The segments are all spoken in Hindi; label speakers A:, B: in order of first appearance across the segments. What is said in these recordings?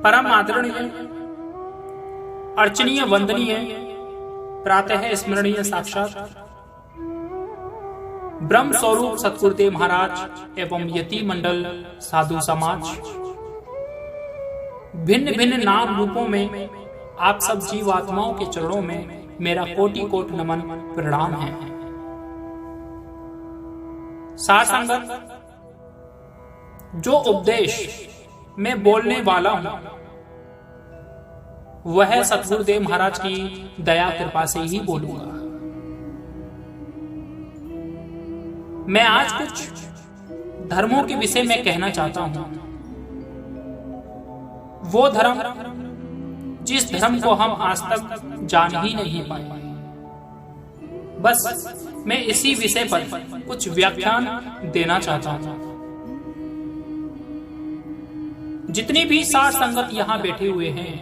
A: परम आदरणीय, अर्चनीय, वंदनीय, प्रातः स्मरणीय साक्षात ब्रह्म स्वरूप सतगुरुदेव महाराज एवं यति मंडल साधु समाज, भिन्न भिन्न नाम रूपों में आप सब जीवात्माओं के चरणों में मेरा कोटि कोट नमन प्रणाम है। सार संगत, जो उपदेश मैं बोलने वाला हूं वह सतगुरुदेव महाराज की दया कृपा से ही बोलूंगा। मैं आज कुछ धर्मों के विषय में कहना चाहता हूं। वो धर्म जिस धर्म को हम आज तक जान ही नहीं पाए। बस मैं इसी विषय पर कुछ व्याख्यान देना चाहता हूं। जितने भी सार संगत यहां बैठे हुए हैं,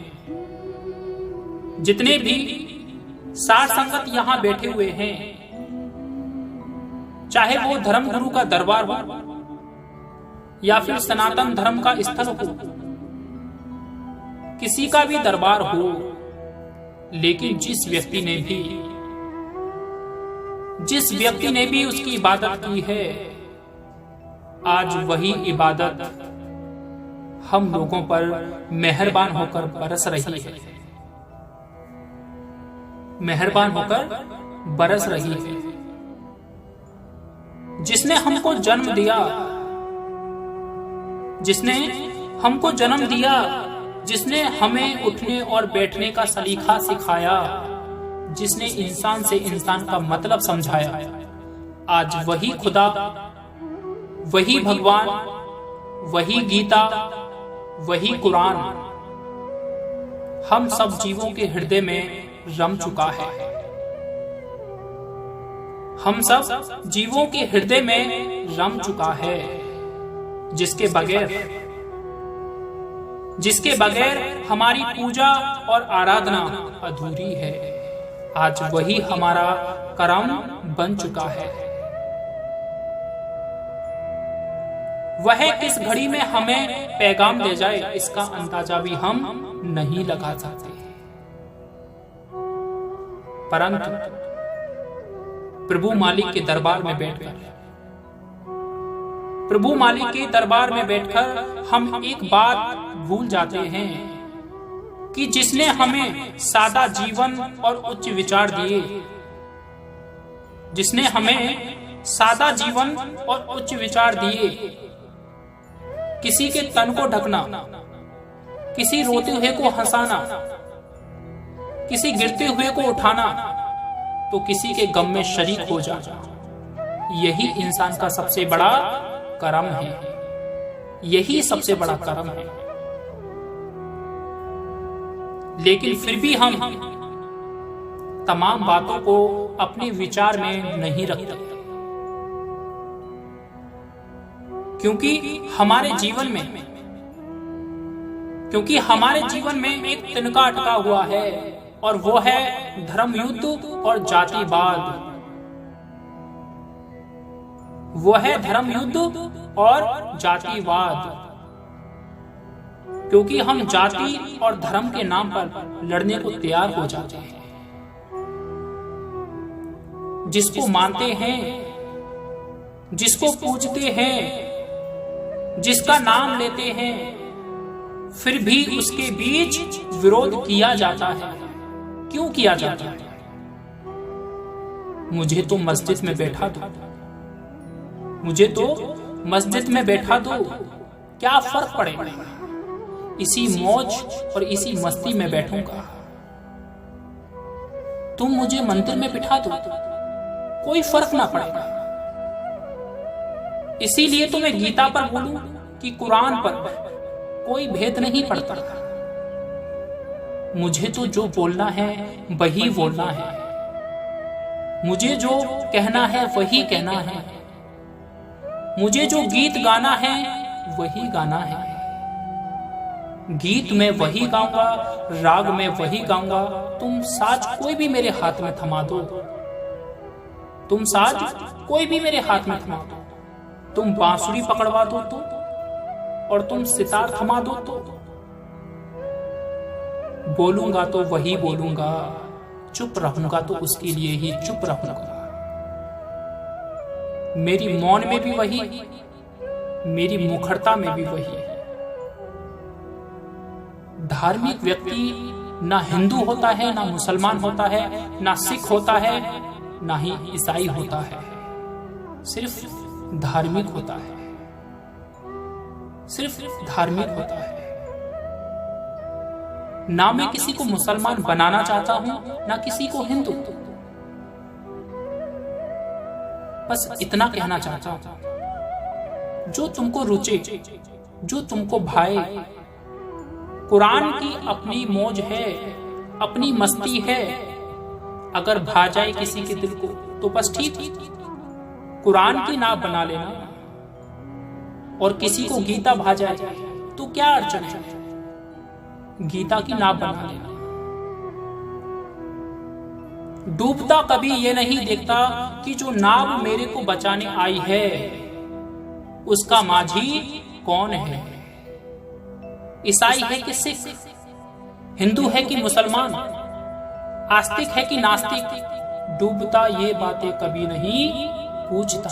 A: जितने भी सार संगत यहां बैठे हुए हैं, चाहे वो धर्म गुरु का दरबार हो या फिर सनातन धर्म का स्थल हो, किसी का भी दरबार हो, लेकिन जिस व्यक्ति ने भी उसकी इबादत की है, आज वही इबादत हम लोगों पर मेहरबान होकर बरस रही है, मेहरबान होकर बरस रही है। जिसने हमको जन्म दिया, जिसने हमको जन्म दिया, जिसने हमें उठने और बैठने का सलीका सिखाया, जिसने इंसान से इंसान का मतलब समझाया, आज वही खुदा, वही भगवान, वही गीता, वही कुरान हम सब जीवों के हृदय में रम चुका है। हम सब जीवों के हृदय में रम चुका है, जिसके बगैर हमारी पूजा और आराधना अधूरी है। आज वही हमारा कर्म बन चुका है। वह किस घड़ी में हमें पैगाम दे जाए, इसका अंदाजा भी हम नहीं लगा सकते। परंतु प्रभु मालिक के दरबार में बैठकर हम एक बात भूल जाते हैं कि जिसने हमें सादा जीवन और उच्च विचार दिए, जिसने हमें सादा जीवन और उच्च विचार दिए, किसी के तन को ढकना, किसी रोते हुए को हंसाना, किसी गिरते हुए को उठाना, तो किसी के गम में शरीक हो जाना, यही इंसान का सबसे बड़ा कर्म है। यही सबसे बड़ा कर्म है। लेकिन फिर भी हम तमाम बातों को अपने विचार में नहीं रखते, क्योंकि हमारे जीवन में एक तिनका अटका हुआ है, और वो है धर्म युद्ध और जातिवाद। वो है धर्म युद्ध और जातिवाद, क्योंकि हम जाति और धर्म के नाम पर लड़ने को तैयार हो जाते हैं। जिसको मानते हैं, जिसको पूजते हैं, जिसका नाम लेते हैं, फिर भी उसके बीच विरोध किया जाता है। क्यों किया जाता है? मुझे तो मस्जिद में बैठा दो, मुझे तो मस्जिद में बैठा दो, क्या फर्क पड़ेगा? इसी मौज और इसी मस्ती में बैठूंगा। तुम मुझे मंदिर में बिठा दो, कोई फर्क ना पड़ेगा। इसीलिए तो मैं गीता पर बोलूं कि कुरान पर कोई भेद नहीं पड़ता। मुझे तो जो बोलना है वही बोलना है, मुझे जो कहना है वही कहना है, मुझे जो गीत गाना है वही गाना है। गीत में वही गाऊंगा, राग में वही गाऊंगा। तुम साज कोई भी मेरे हाथ में थमा दो, तुम साज कोई भी मेरे हाथ में थमा दो, तुम बांसुरी पकड़वा दो तो, और तुम सितार थमा दो तो, बोलूंगा तो वही बोलूंगा, चुप रहूंगा तो उसके लिए ही चुप रहूंगा। मेरी मौन में भी वही, मेरी मुखरता में भी वही। धार्मिक व्यक्ति ना हिंदू होता है, ना मुसलमान होता है, ना सिख होता है, ना ही ईसाई होता है। सिर्फ धार्मिक होता है, सिर्फ धार्मिक होता है। ना मैं किसी को मुसलमान बनाना चाहता हूं, ना किसी को हिंदू। बस इतना कहना चाहता हूं, जो तुमको रुचे, जो तुमको भाए। कुरान की अपनी मौज है, अपनी मस्ती है। अगर भा जाए किसी के दिल को तो बस ठीक, कुरान की नाव बना लेना। और किसी को गीता भा जाए तो क्या अड़चन है, गीता की नाव बना लेना। डूबता कभी ये नहीं देखता कि जो नाव मेरे को बचाने आई है उसका माझी कौन है। ईसाई है कि सिख, हिंदू है कि मुसलमान, आस्तिक है कि नास्तिक, डूबता ये बातें कभी नहीं पूछता।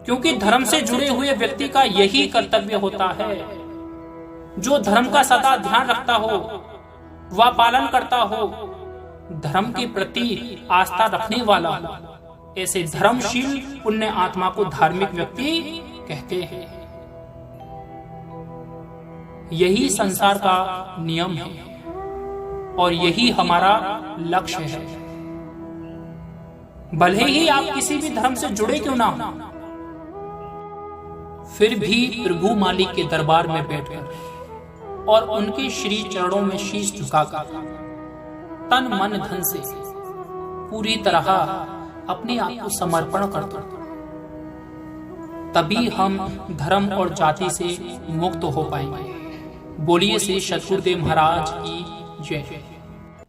A: क्योंकि धर्म से जुड़े हुए व्यक्ति का यही कर्तव्य होता है, जो धर्म का सदा ध्यान रखता हो, वह पालन करता हो, धर्म के प्रति आस्था रखने वाला हो, ऐसे धर्मशील पुण्य आत्मा को धार्मिक व्यक्ति कहते हैं। यही संसार का नियम है और यही हमारा लक्ष्य है। भले ही आप किसी भी धर्म से जुड़े क्यों ना हो, फिर भी प्रभु मालिक के दरबार में बैठकर और उनके श्री चरणों में शीश झुकाकर तन मन धन से पूरी तरह अपने आप को समर्पण कर दो, तभी हम धर्म और जाति से मुक्त हो पाएंगे। बोलिए श्री सद्गुरुदेव महाराज की जय।